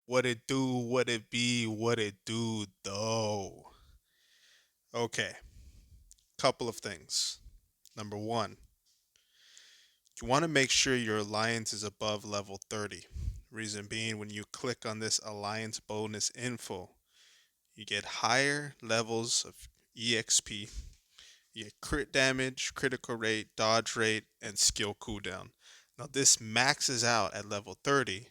What it do, what it be, what it do though. Okay, couple of things. Number one, you want to make sure your alliance is above level 30. Reason being, when you click on this alliance bonus info, you get higher levels of EXP. You get crit damage, critical rate, dodge rate, and skill cooldown. Now this maxes out at level 30,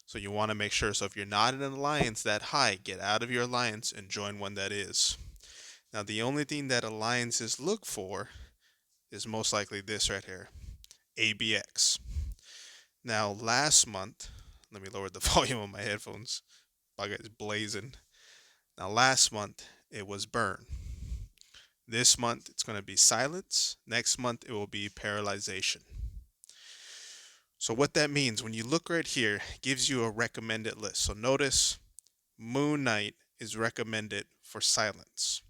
so you want to make sure. So if you're not in an alliance that high, get out of your alliance and join one that is. Now the only thing that alliances look for is most likely this right here, ABX. Now last month, let me lower the volume on my headphones. My guy's blazing. Now last month it was burn. This month it's going to be silence. Next month it will be paralyzation. So what that means, when you look right here, it gives you a recommended list. So notice Moon Knight is recommended for silence.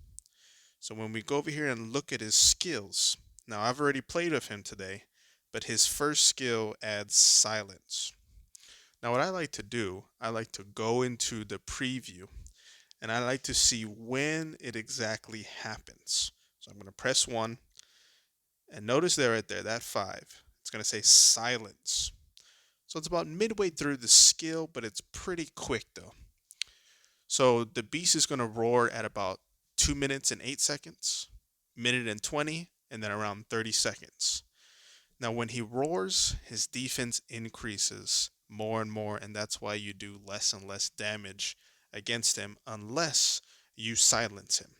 So when we go over here and look at his skills, now I've already played with him today, but his first skill adds silence. Now what I like to do, I like to go into the preview and I like to see when it exactly happens. So I'm going to press 1 and notice there right there, that 5, it's going to say silence. So it's about midway through the skill, but it's pretty quick though. So the beast is going to roar at about 2 minutes and 8 seconds, minute and 20, and then around 30 seconds. Now when he roars, his defense increases more and more, and that's why you do less and less damage against him unless you silence him.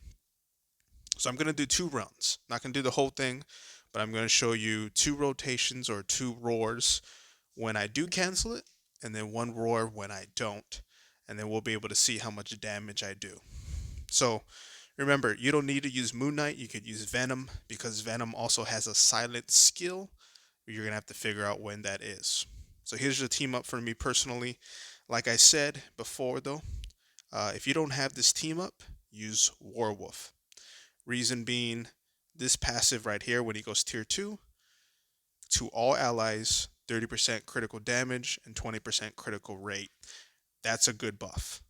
So I'm going to do 2 rounds. Not going to do the whole thing, but I'm going to show you 2 rotations or 2 roars when I do cancel it, and then 1 roar when I don't. And then we'll be able to see how much damage I do. So remember, you don't need to use Moon Knight. You could use Venom because Venom also has a silent skill. You're going to have to figure out when that is. So here's the team up for me personally. Like I said before though, if you don't have this team up, use Warwolf. Reason being, this passive right here, when he goes tier 2, to all allies, 30% critical damage and 20% critical rate. That's a good buff.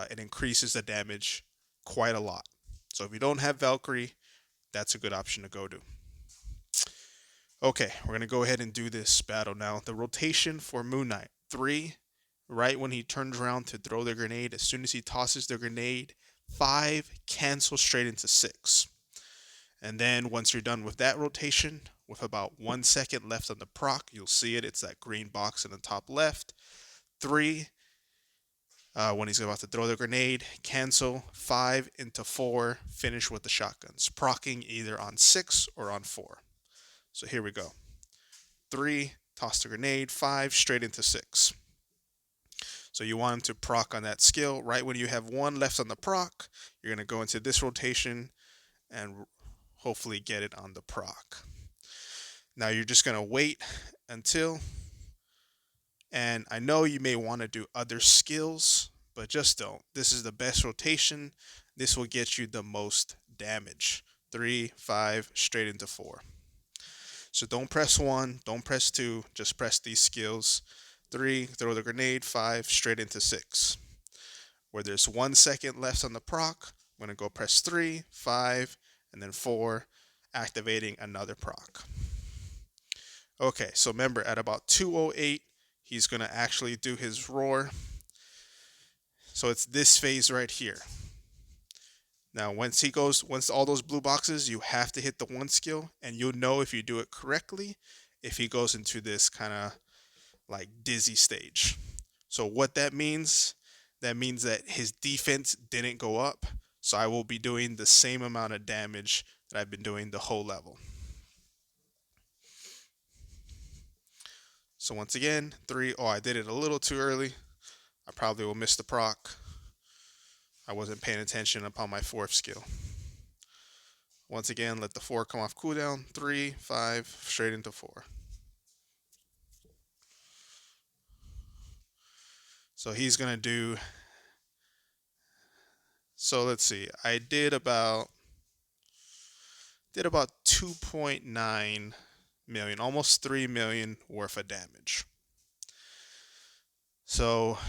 It increases the damage quite a lot. So if you don't have Valkyrie, that's a good option to go to. Okay, we're going to go ahead and do this battle now. The rotation for Moon Knight. 3, right when he turns around to throw the grenade. As soon as he tosses the grenade, 5, cancel straight into 6. And then once you're done with that rotation, with about 1 second left on the proc, you'll see it. It's that green box in the top left. 3, when he's about to throw the grenade, cancel 5 into 4, finish with the shotguns, proccing either on 6 or on 4. So here we go. 3, toss the grenade, 5, straight into 6. So you want him to proc on that skill. Right when you have 1 left on the proc, you're going to go into this rotation and hopefully get it on the proc. Now you're just going to wait until, and I know you may want to do other skills, but just don't. This is the best rotation. This will get you the most damage. 3, 5, straight into 4. So don't press 1, don't press 2, just press these skills. 3, throw the grenade, 5, straight into 6. Where there's 1 second left on the proc, I'm going to go press 3, 5, and then 4, activating another proc. Okay, so remember at about 2:08, he's going to actually do his roar. So it's this phase right here. Now, once all those blue boxes, you have to hit the 1 skill, and you'll know if you do it correctly if he goes into this kind of like dizzy stage. So what that means that his defense didn't go up. So I will be doing the same amount of damage that I've been doing the whole level. So once again, 3, I did it a little too early. I probably will miss the proc. I wasn't paying attention upon my 4th skill. Once again, let the 4 come off cooldown. 3, 5, straight into 4. So he's going to do, so let's see, I did about 2.9 million, almost 3 million worth of damage. So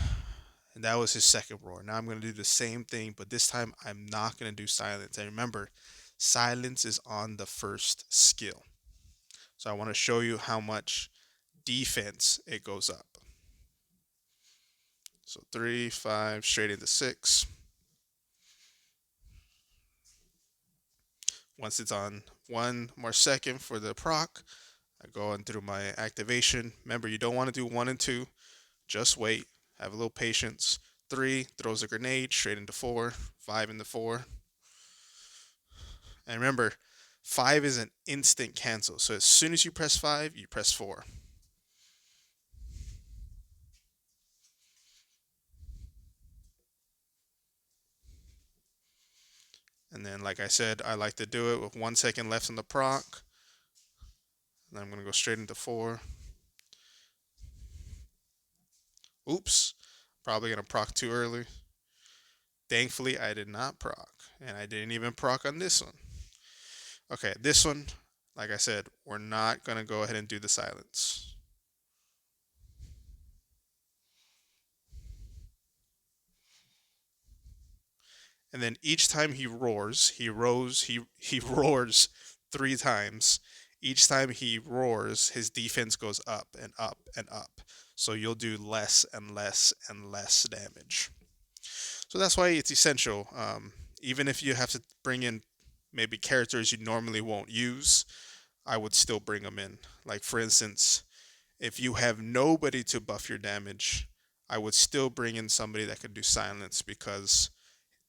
And that was his second roar. Now I'm going to do the same thing, but this time I'm not going to do silence. And remember, silence is on the first skill. So I want to show you how much defense it goes up. So 3, 5, straight into 6. Once it's on 1 more second for the proc, I go on through my activation. Remember, you don't want to do 1 and 2. Just wait. Have a little patience. 3, throws a grenade straight into 4. 5 into 4. And remember, 5 is an instant cancel. So as soon as you press 5, you press 4. And then, like I said, I like to do it with 1 second left on the proc. And then I'm going to go straight into 4. Oops. Probably going to proc too early. Thankfully, I did not proc. And I didn't even proc on this one. Okay, this one, like I said, we're not going to go ahead and do the silence. And then each time he roars, he roars 3 times. Each time he roars, his defense goes up and up and up. So you'll do less and less and less damage. So that's why it's essential. Even if you have to bring in maybe characters you normally won't use, I would still bring them in. Like, for instance, if you have nobody to buff your damage, I would still bring in somebody that could do silence, because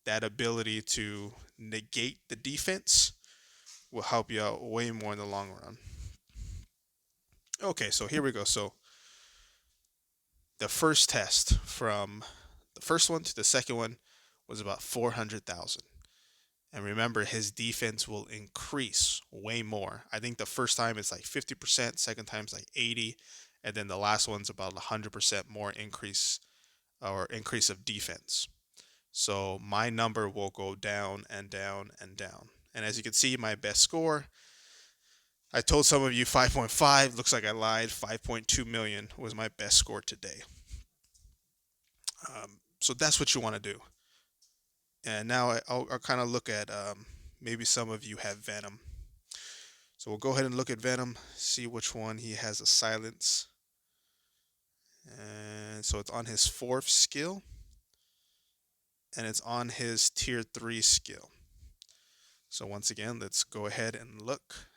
that ability to negate the defense will help you out way more in the long run. Okay, so here we go. So the first test, from the first one to the second one, was about 400,000. And remember, his defense will increase way more. I think the first time it's like 50%, second time it's like 80, and then the last one's about 100% more increase, or increase of defense. So my number will go down and down and down. And as you can see, my best score, I told some of you 5.5. Looks like I lied. 5.2 million was my best score today. So that's what you want to do. And now I'll kind of look at, maybe some of you have Venom. So we'll go ahead and look at Venom, see which one he has a silence. And so it's on his 4th skill, and it's on his tier 3 skill. So once again, let's go ahead and look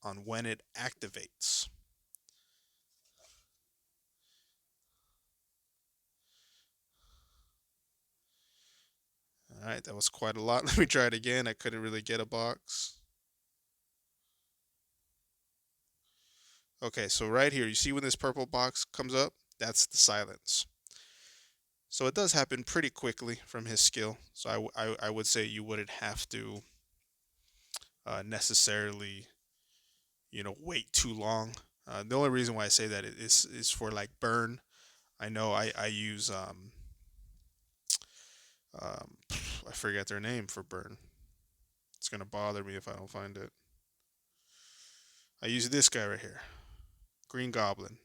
on when it activates. All right, that was quite a lot. Let me try it again. I couldn't really get a box. Okay, so right here, you see when this purple box comes up? That's the silence. So it does happen pretty quickly from his skill. So I would say you wouldn't have to necessarily, wait too long. The only reason why I say that is for like burn. I know I use I forget their name for burn. It's gonna bother me if I don't find it. I use this guy right here, Green Goblin,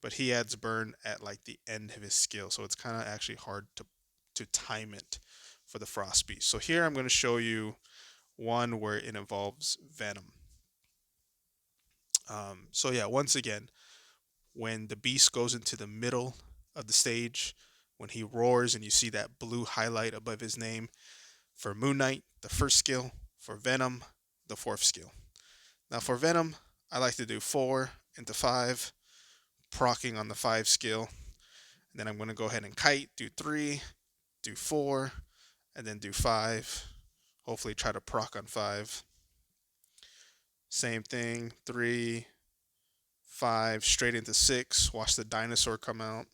but he adds burn at like the end of his skill, so it's kind of actually hard to time it for the Frost Beast. So here I'm going to show you one where it involves Venom. So yeah, once again, when the beast goes into the middle of the stage, when he roars and you see that blue highlight above his name, for Moon Knight, the first skill; for Venom, the 4th skill. Now for Venom, I like to do 4 into 5, procking on the 5 skill. And then I'm going to go ahead and kite, do 3, do 4, and then do 5. Hopefully try to proc on 5. Same thing, 3, 5, straight into 6. Watch the dinosaur come out.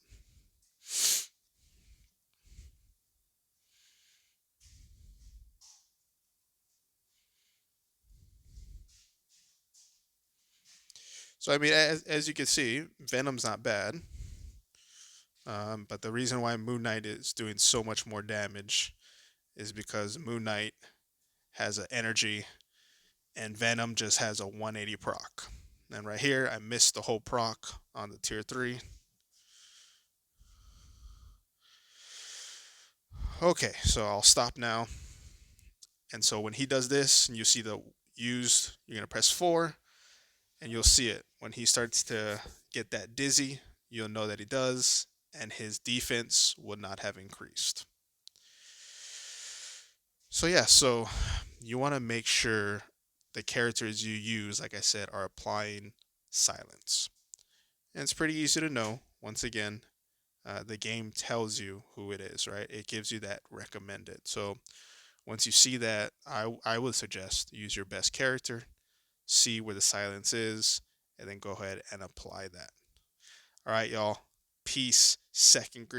So I mean, as you can see, Venom's not bad. But the reason why Moon Knight is doing so much more damage is because Moon Knight has an energy, and Venom just has a 180 proc. And right here, I missed the whole proc on the tier 3. Okay, so I'll stop now. And so when he does this and you see the used, you're going to press 4 and you'll see it. When he starts to get that dizzy, you'll know that he does, and his defense would not have increased. So, yeah, so you want to make sure the characters you use, like I said, are applying silence. And it's pretty easy to know. Once again, the game tells you who it is, right? It gives you that recommended. So once you see that, I would suggest use your best character, see where the silence is, and then go ahead and apply that. All right, y'all. Peace. Second greet.